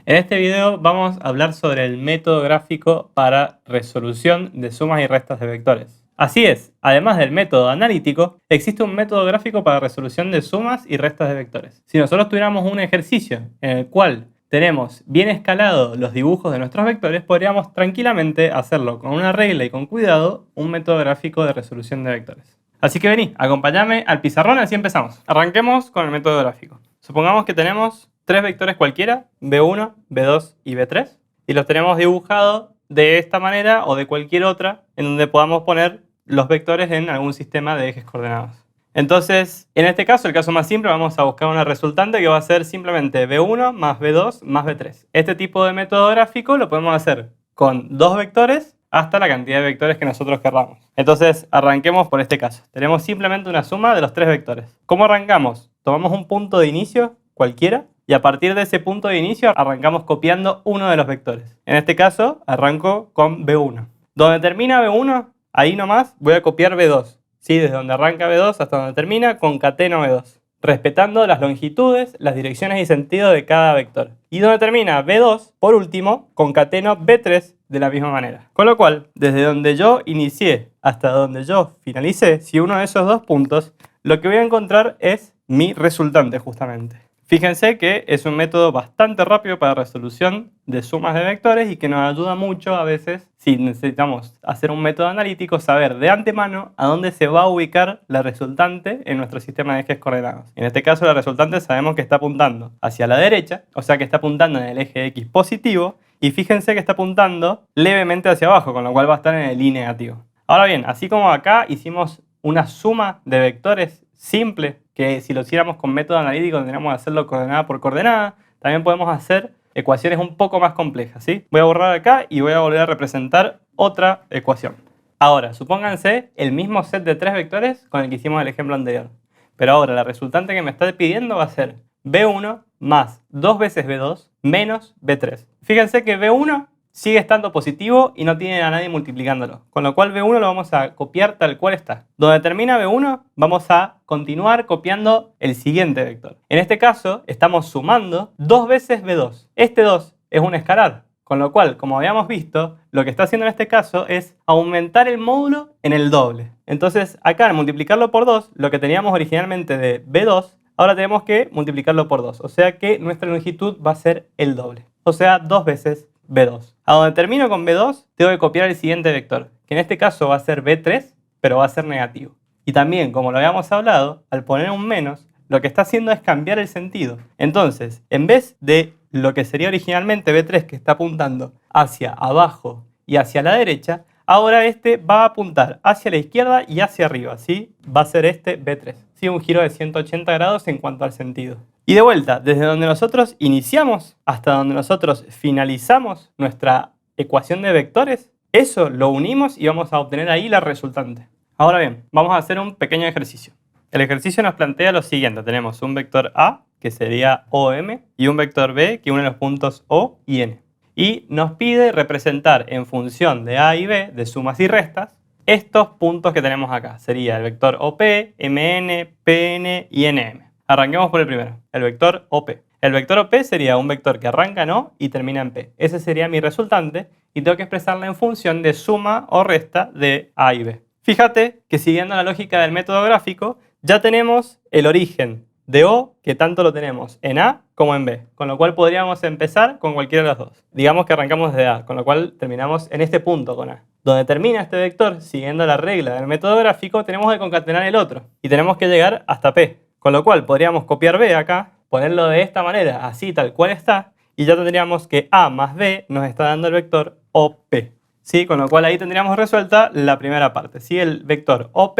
En este video vamos a hablar sobre el método gráfico para resolución de sumas y restas de vectores. Así es, además del método analítico, existe un método gráfico para resolución de sumas y restas de vectores. Si nosotros tuviéramos un ejercicio en el cual tenemos bien escalados los dibujos de nuestros vectores, podríamos tranquilamente hacerlo con una regla y con cuidado, un método gráfico de resolución de vectores. Así que vení, acompáñame al pizarrón, así empezamos. Arranquemos con el método gráfico. Supongamos que tenemos tres vectores cualquiera, B1, B2 y B3, y los tenemos dibujados de esta manera o de cualquier otra en donde podamos poner los vectores en algún sistema de ejes coordenados. Entonces, en este caso, el caso más simple, vamos a buscar una resultante que va a ser simplemente B1 más B2 más B3. Este tipo de método gráfico lo podemos hacer con dos vectores hasta la cantidad de vectores que nosotros querramos. Entonces, arranquemos por este caso. Tenemos simplemente una suma de los tres vectores. ¿Cómo arrancamos? Tomamos un punto de inicio cualquiera y a partir de ese punto de inicio arrancamos copiando uno de los vectores. En este caso, arranco con B1. Donde termina B1, ahí nomás voy a copiar B2. ¿Sí? Desde donde arranca B2 hasta donde termina, concateno B2. Respetando las longitudes, las direcciones y sentido de cada vector. Y donde termina B2, por último, concateno B3 de la misma manera. Con lo cual, desde donde yo inicié hasta donde yo finalicé, si uno de esos dos puntos, lo que voy a encontrar es mi resultante justamente. Fíjense que es un método bastante rápido para resolución de sumas de vectores y que nos ayuda mucho a veces, si necesitamos hacer un método analítico, saber de antemano a dónde se va a ubicar la resultante en nuestro sistema de ejes coordenados. En este caso, la resultante sabemos que está apuntando hacia la derecha, o sea que está apuntando en el eje X positivo, y fíjense que está apuntando levemente hacia abajo, con lo cual va a estar en el Y negativo. Ahora bien, así como acá hicimos una suma de vectores simple, que si lo hiciéramos con método analítico tendríamos que hacerlo coordenada por coordenada, también podemos hacer ecuaciones un poco más complejas, ¿sí? Voy a borrar acá y voy a volver a representar otra ecuación. Ahora, supónganse el mismo set de tres vectores con el que hicimos el ejemplo anterior. Pero ahora la resultante que me está pidiendo va a ser B1 más 2 veces B2 menos B3. Fíjense que B1 sigue estando positivo y no tiene a nadie multiplicándolo. Con lo cual B1 lo vamos a copiar tal cual está. Donde termina B1 vamos a continuar copiando el siguiente vector. En este caso estamos sumando 2 veces B2. Este 2 es un escalar. Con lo cual, como habíamos visto, lo que está haciendo en este caso es aumentar el módulo en el doble. Entonces acá al multiplicarlo por 2, lo que teníamos originalmente de B2, ahora tenemos que multiplicarlo por 2. O sea que nuestra longitud va a ser el doble. O sea, 2 veces B2. A donde termino con B2, tengo que copiar el siguiente vector, que en este caso va a ser B3, pero va a ser negativo. Y también, como lo habíamos hablado, al poner un menos, lo que está haciendo es cambiar el sentido. Entonces, en vez de lo que sería originalmente B3, que está apuntando hacia abajo y hacia la derecha, ahora este va a apuntar hacia la izquierda y hacia arriba, ¿sí? Va a ser este B3. ¿Sí? Un giro de 180 grados en cuanto al sentido. Y de vuelta, desde donde nosotros iniciamos hasta donde nosotros finalizamos nuestra ecuación de vectores, eso lo unimos y vamos a obtener ahí la resultante. Ahora bien, vamos a hacer un pequeño ejercicio. El ejercicio nos plantea lo siguiente. Tenemos un vector A, que sería OM, y un vector B, que une los puntos O y N. Y nos pide representar en función de A y B, de sumas y restas, estos puntos que tenemos acá. Sería el vector OP, MN, PN y NM. Arranquemos por el primero, el vector OP. El vector OP sería un vector que arranca en O y termina en P. Ese sería mi resultante y tengo que expresarla en función de suma o resta de A y B. Fíjate que siguiendo la lógica del método gráfico, ya tenemos el origen de O, que tanto lo tenemos en A como en B, con lo cual podríamos empezar con cualquiera de las dos. Digamos que arrancamos de A, con lo cual terminamos en este punto con A. Donde termina este vector, siguiendo la regla del método gráfico, tenemos que concatenar el otro y tenemos que llegar hasta P. Con lo cual podríamos copiar B acá, ponerlo de esta manera, así tal cual está, y ya tendríamos que A más B nos está dando el vector OP. ¿Sí? Con lo cual ahí tendríamos resuelta la primera parte. ¿Sí? El vector OP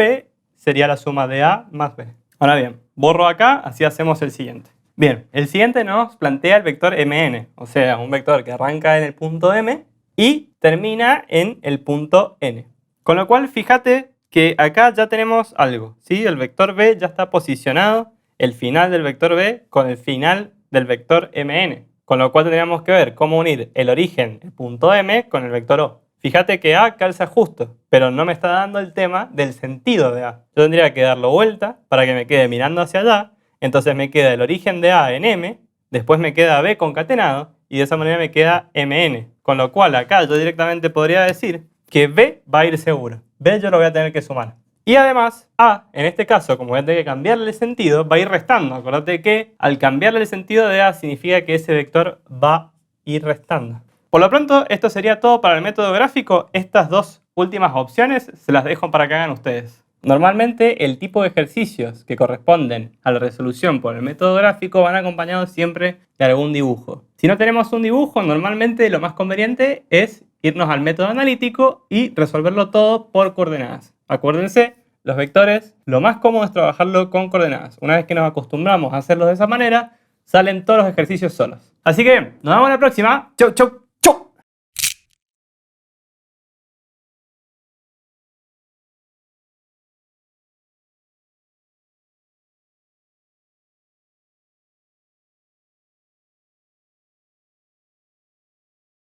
sería la suma de A más B. Ahora bien, borro acá, así hacemos el siguiente. Bien, el siguiente nos plantea el vector MN, o sea, un vector que arranca en el punto M y termina en el punto N. Con lo cual, fíjate que acá ya tenemos algo, ¿sí? El vector B ya está posicionado, el final del vector B con el final del vector MN. Con lo cual tendríamos que ver cómo unir el origen, el punto M, con el vector O. Fíjate que A calza justo, pero no me está dando el tema del sentido de A. Yo tendría que darlo vuelta para que me quede mirando hacia allá. Entonces me queda el origen de A en M, después me queda B concatenado y de esa manera me queda mn. Con lo cual acá yo directamente podría decir que b va a ir seguro. b yo lo voy a tener que sumar. Y además, a, en este caso, como voy a tener que cambiarle el sentido, va a ir restando. Acordate que al cambiarle el sentido de a significa que ese vector va a ir restando. Por lo pronto, esto sería todo para el método gráfico. Estas dos últimas opciones se las dejo para que hagan ustedes. Normalmente, el tipo de ejercicios que corresponden a la resolución por el método gráfico van acompañados siempre de algún dibujo. Si no tenemos un dibujo, normalmente lo más conveniente es irnos al método analítico y resolverlo todo por coordenadas. Acuérdense, los vectores, lo más cómodo es trabajarlo con coordenadas. Una vez que nos acostumbramos a hacerlo de esa manera, salen todos los ejercicios solos. Así que, nos vemos la próxima. Chau, chau.